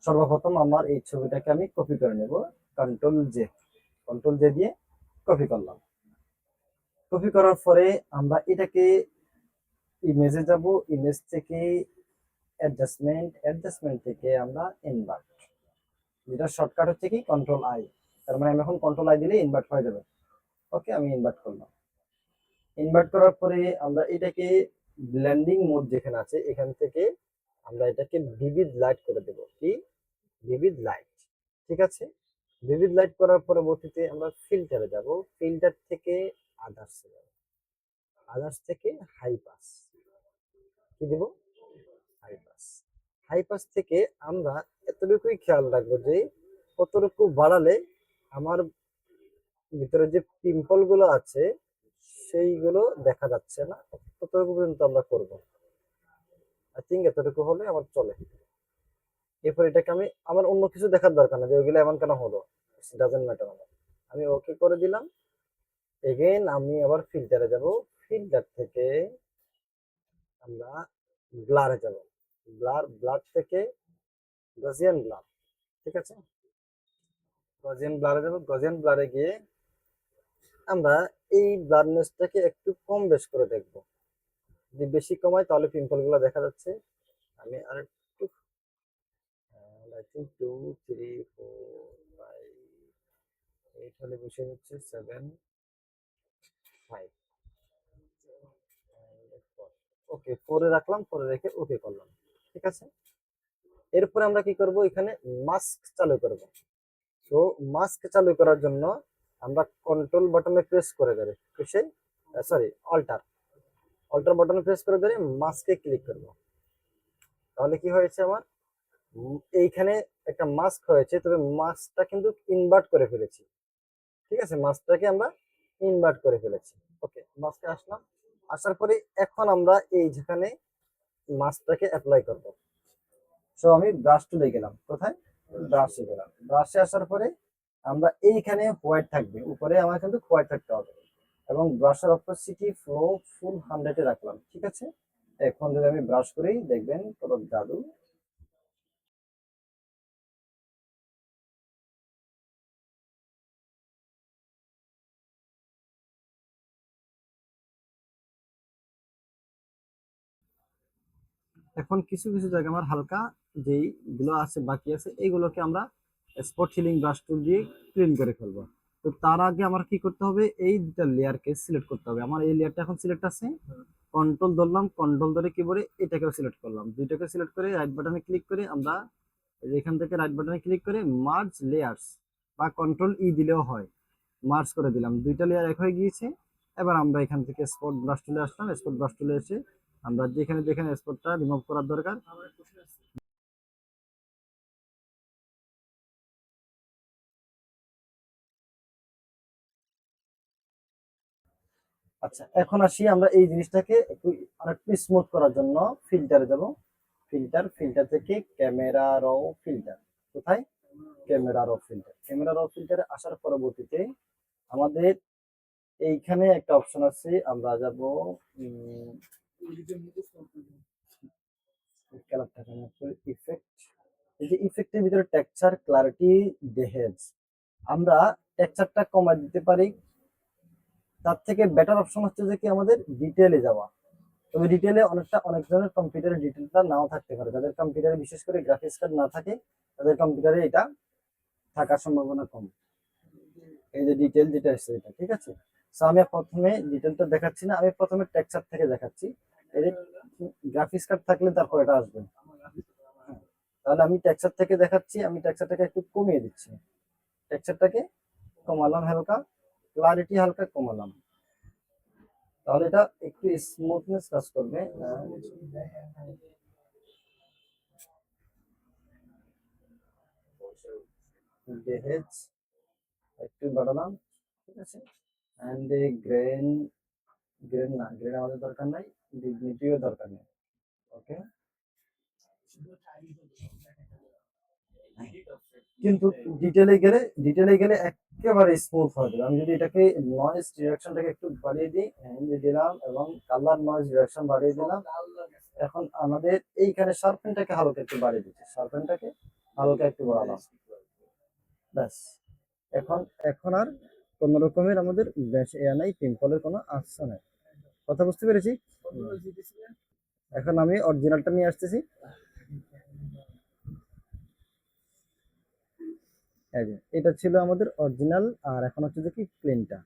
সর্বপ্রথম আমার এই ছবিটাকে আমি কপি করে নেব। কন্ট্রোল জে দিয়ে কপি করলাম। কপি করার পরে আমরা এটাকে ইমেজে যাব, ইমেজ থেকে অ্যাডজাস্টমেন্ট থেকে আমরা ইনভার্ট, যেটা শর্টকাট হচ্ছে কি কন্ট্রোল আই। তার মানে আমি এখন কন্ট্রোল আই দিলে ইনভার্ট হয়ে যাবে। ওকে, আমি ইনভার্ট করলাম। ইনভার্ট করার পরে আমরা এটাকে ব্লেন্ডিং মোড যেখানে আছে এখান থেকে আমরা এটাকে ভিভিড লাইট করে দেব। কি ভিভিড লাইট, ঠিক আছে। ভিভিড লাইট করার পরবর্তীতে আমরা ফিল্টারে যাব, ফিল্টার থেকে আদার্সে যাব, আদার্স থেকে হাই পাস, কি দেব হাই পাস। হাই পাস থেকে আমরা এতটুকুই খেয়াল রাখবো যে কতটুকু বাড়ালে আমার ভিতরে যে পিম্পল গুলো আছে সেইগুলো দেখা যাচ্ছে না, ততটুকু পর্যন্ত আমরা করব। আই থিঙ্ক এতটুকু হলে আমার চলে। এরপর এটাকে আমার অন্য কিছু দেখার দরকার না যে ওইগুলো এমন কেন হলো, ডাজেন্ট ম্যাটার। আমি ওকে করে দিলাম। এগেইন আমি আবার ফিল্টারে যাব, ফিল্টার থেকে আমরা ব্লারে যাব, ব্লার থেকে গজিয়ান ব্লার, ঠিক আছে। গজিয়ান ব্লারে যাব, গজিয়ান ব্লারে গিয়ে আমরা এই ব্লারনেসটাকে একটু কম বেশ করে দেখব। যদি বেশি কমাই তাহলে পিম্পল গুলো দেখা যাচ্ছে। আমি আর একটু আই থিঙ্ক 2 3 4 5 8 হলে বসে যাচ্ছে 7 5। ওকে, 4 এ রাখলাম, 4 এ রেখে ওকে করলাম, ঠিক আছে। এরপরে আমরা কি করব, এখানে মাস্ক চালু করব। তো মাস্ক চালু করার জন্য আমরা কন্ট্রোল বাটনে প্রেস করে ধরে অল্টার অল্টার বাটনে প্রেস করে ধরে মাস্কে ক্লিক করব। তাহলে কি হয়েছে আমার এইখানে একটা মাস্ক হয়েছে, তবে মাস্কটা কিন্তু ইনভার্ট করে ফেলেছি, ঠিক আছে। মাস্কটাকে আমরা ইনভার্ট করে ফেলেছি। ওকে, মাস্কে আসলাম, আসার পরে এখন আমরা এই যেখানে মাস্কটাকে অ্যাপ্লাই করব। সো আমি ব্রাশ টুলে গেলাম, কোথায় ব্রাশে গেলাম। ব্রাশে আসার পরে আমরা এইখানে হোয়াইট থাকবে, উপরে আমার কিন্তু হোয়াইট থাকতে হবে, এবং ব্রাশের অপোসিটি ফ্লো ফুল 100 এ রাখলাম, ঠিক আছে। এখন যদি আমি ব্রাশ করি দেখবেন কত জাদু। এখন কিছু কিছু জায়গা আমার হালকা যেই গুলো আছে বাকি আছে এইগুলোকে আমরা স্পট হিলিং ব্রাশ টুল দিয়ে ক্লিন করে ফেলবো। তো তার আগে আমার কি করতে হবে, এই দুটা লেয়ারকে সিলেক্ট করতে হবে। আমার এই লেয়ারটা এখন সিলেক্ট আছে, কন্ট্রোল ধরলাম, কন্ট্রোল ধরে কি করে এটাকেও সিলেক্ট করলাম, দুইটাকে সিলেক্ট করে রাইট বাটনে ক্লিক করে আমরা এখান থেকে রাইট বাটনে ক্লিক করে মার্জ লেয়ার্স বা কন্ট্রোল ই দিলেও হয়, মার্জ করে দিলাম, দুইটা লেয়ার এক হয়ে গিয়েছে। এবার আমরা এখান থেকে স্পট ব্রাশ টুলে আসলাম, স্পট ব্রাশ টুলে এসে আমরা যেখানে যেখানে স্পটটা রিমুভ করার দরকার। আচ্ছা, এখন আসি আমরা এই জিনিসটাকে একটু আরেকটু স্মুথ করার জন্য ফিল্টারে যাব। ফিল্টার থেকে ক্যামেরা র ফিল্টার, কোথায় ক্যামেরা র ফিল্টারে আসার পরবর্তীতে আমাদের এইখানে একটা অপশন আছে, আমরা যাব ইফেক্ট। এই যে ইফেক্টের ভিতরে টেক্সচার ক্লারিটি দেহেজ, আমরা টেক্সচারটা কমায় দিতে পারি। তার থেকে বেটার অপশন হচ্ছে যে কি আমাদের ডিটেইলে যাওয়া। তবে ডিটেইলে অনেকজনের কম্পিউটারে ডিটেইলটা নাও থাকতে পারে, যাদের কম্পিউটারে বিশেষ করে গ্রাফিক্স কার্ড না থাকে তাদের কম্পিউটারে এটা থাকার সম্ভাবনা কম। এই যে ডিটেইল যেটা এসেছে এটা, ঠিক আছে। সো আমি প্রথমে ডিটেইলটা দেখাচ্ছি না, আমি প্রথমে টেক্সচার থেকে দেখাচ্ছি। এই যে গ্রাফিক্স কার্ড থাকলে তারপর এটা আসবে। হ্যাঁ, তাহলে আমি টেক্সচার থেকে দেখাচ্ছি, আমি টেক্সচারটাকে একটু কমিয়ে দিচ্ছি, টেক্সচারটাকে কমালাম হালকা, ক্লারিটি হালকা কমালাম, তাহলে এটা একটু স্মুথনেস কাজ করবে। দেহেজ একটু বাড়ালাম, ঠিক আছে। অ্যান্ড গ্রেন, গ্রেন আমাদের দরকার নাই, ডিগনিটিও দরকার নেই। ওকে, কিন্তু ডিটেলে গেলে একেবারে স্মুথ হয়ে যাবে। আমি যদি এটাকে নয়েজ ডিরেকশনটাকে একটু বাড়িয়ে দিই, দিলাম, এবং কালার নয়েজ ডিরেকশন বাড়িয়ে দিলাম। এখন আমাদের এইখানে শার্পেনটাকে হালকা একটু বাড়িয়ে দিচ্ছি, শার্পেনটাকে হালকা একটু বাড়ালাম, ব্যাস। এখন এখন আর কোন রকমের আমাদের বেশ নাই, পিম্পলের কোনো আশা নাই। কথা বুঝতে পেরেছি? এখন আমি অরিজিনালটা নিয়ে আসতেছি। এই যে এটা ছিল আমাদের অরিজিনাল, আর এখন হচ্ছে যে কি প্লেনটা।